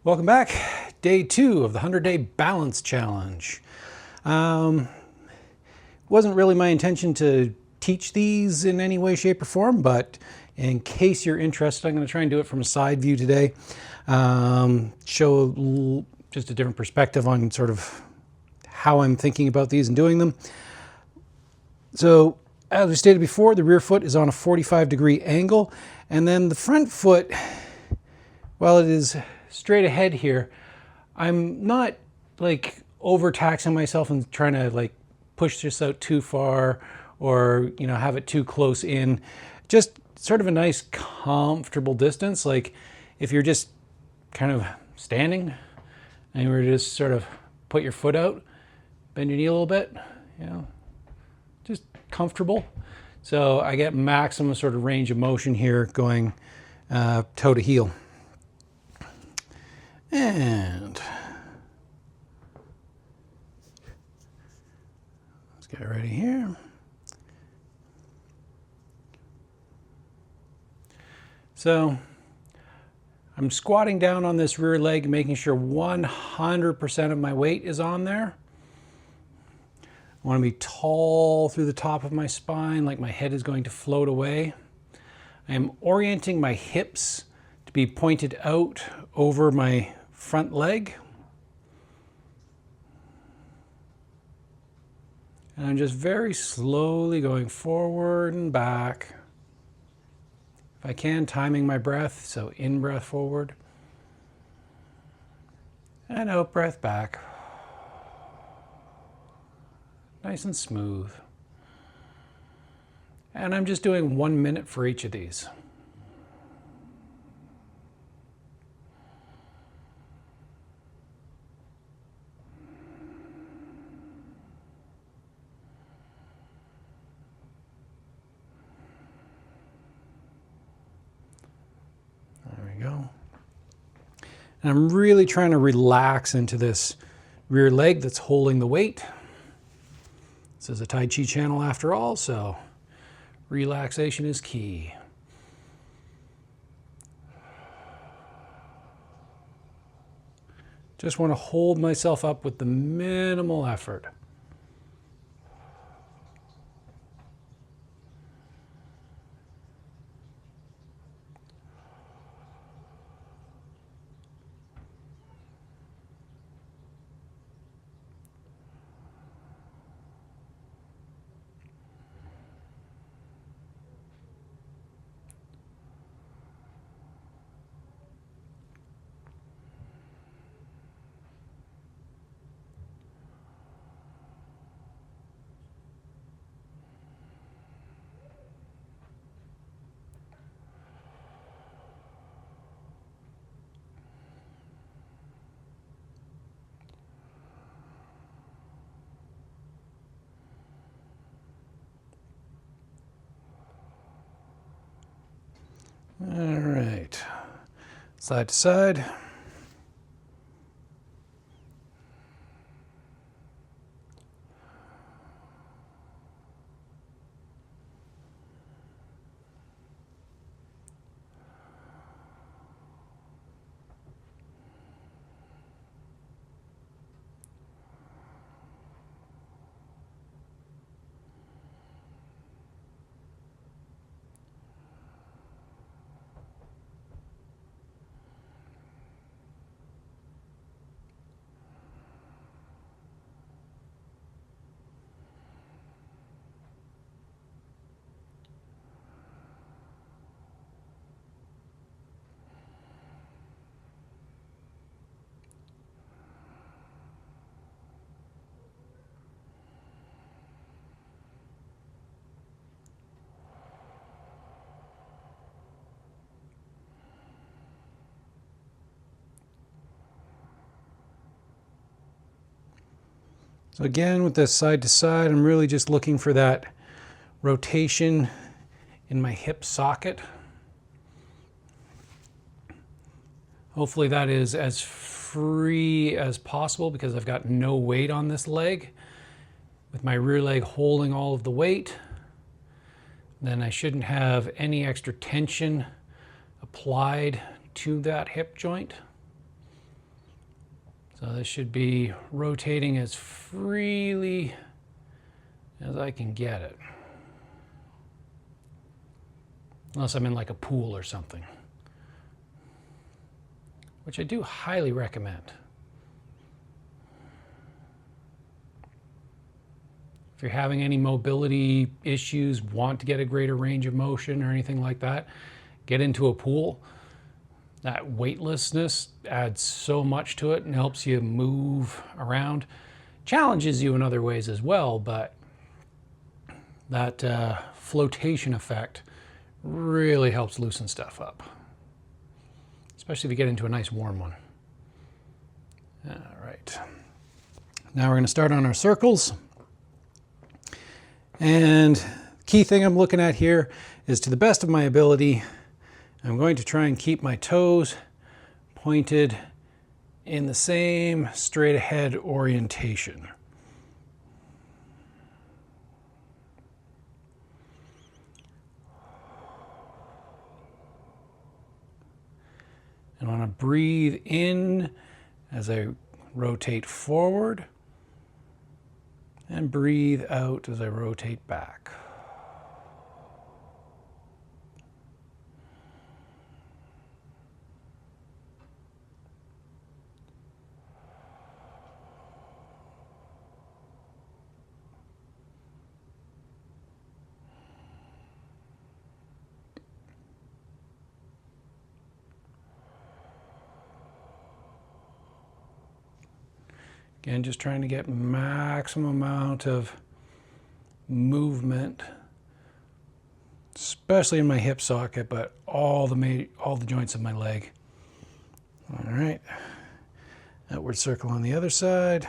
Welcome back. Day 2 of the 100-day balance challenge. Wasn't really my intention to teach these in any way, shape, or form, but in case you're interested, I'm going to try and do it from a side view today. Show just a different perspective on sort of how I'm thinking about these and doing them. So, as we stated before, the rear foot is on a 45-degree angle, and then the front foot, while it is straight ahead here, I'm not like overtaxing myself and trying to like push this out too far or, you know, have it too close in. Just sort of a nice comfortable distance. Like if you're just kind of standing and you were to just sort of put your foot out, bend your knee a little bit, you know, just comfortable. So I get maximum sort of range of motion here going toe to heel. And let's get ready here. So I'm squatting down on this rear leg, making sure 100% of my weight is on there. I want to be tall through the top of my spine, like my head is going to float away. I am orienting my hips to be pointed out over my front leg. And I'm just very slowly going forward and back. If I can, timing my breath, so in breath forward and out breath back. Nice and smooth. And I'm just doing 1 minute for each of these. There we go. And I'm really trying to relax into this rear leg that's holding the weight. This is a Tai Chi channel after all, so relaxation is key. Just want to hold myself up with the minimal effort. All right, side to side. So again, with this side to side, I'm really just looking for that rotation in my hip socket. Hopefully that is as free as possible because I've got no weight on this leg. With my rear leg holding all of the weight, then I shouldn't have any extra tension applied to that hip joint. So this should be rotating as freely as I can get it. Unless I'm in like a pool or something, which I do highly recommend. If you're having any mobility issues, want to get a greater range of motion or anything like that, get into a pool. That weightlessness adds so much to it and helps you move around. Challenges you in other ways as well, but that flotation effect really helps loosen stuff up, especially if you get into a nice warm one. All right, now we're going to start on our circles. And the key thing I'm looking at here is, to the best of my ability, I'm going to try and keep my toes pointed in the same straight ahead orientation. And I want to breathe in as I rotate forward, and breathe out as I rotate back. Again, just trying to get maximum amount of movement, especially in my hip socket, but all the joints of my leg. All right, outward circle on the other side.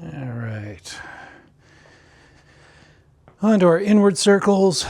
All right, on to our inward circles.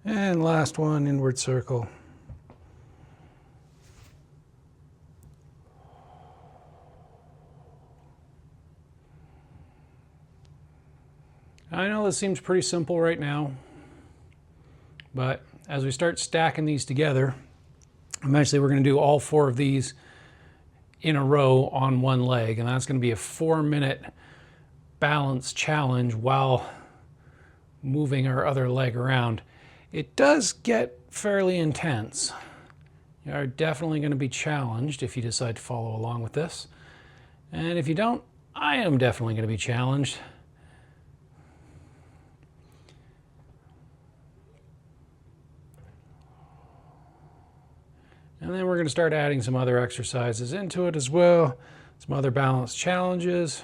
And last one, inward circle. I know this seems pretty simple right now, but as we start stacking these together, eventually we're going to do all 4 of these in a row on one leg, and that's going to be a 4-minute balance challenge while moving our other leg around. It does get fairly intense. You are definitely going to be challenged if you decide to follow along with this. And if you don't, I am definitely going to be challenged. And then we're going to start adding some other exercises into it as well, some other balance challenges.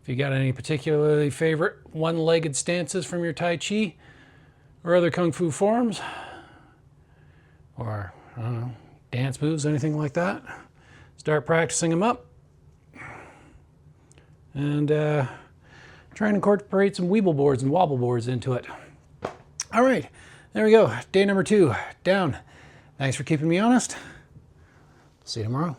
If you got any particularly favorite one-legged stances from your Tai Chi or other Kung Fu forms, or I don't know, dance moves, anything like that, start practicing them up. And try and incorporate some Weeble Boards and Wobble Boards into it. All right, there we go. Day number 2 down. Thanks for keeping me honest. See you tomorrow.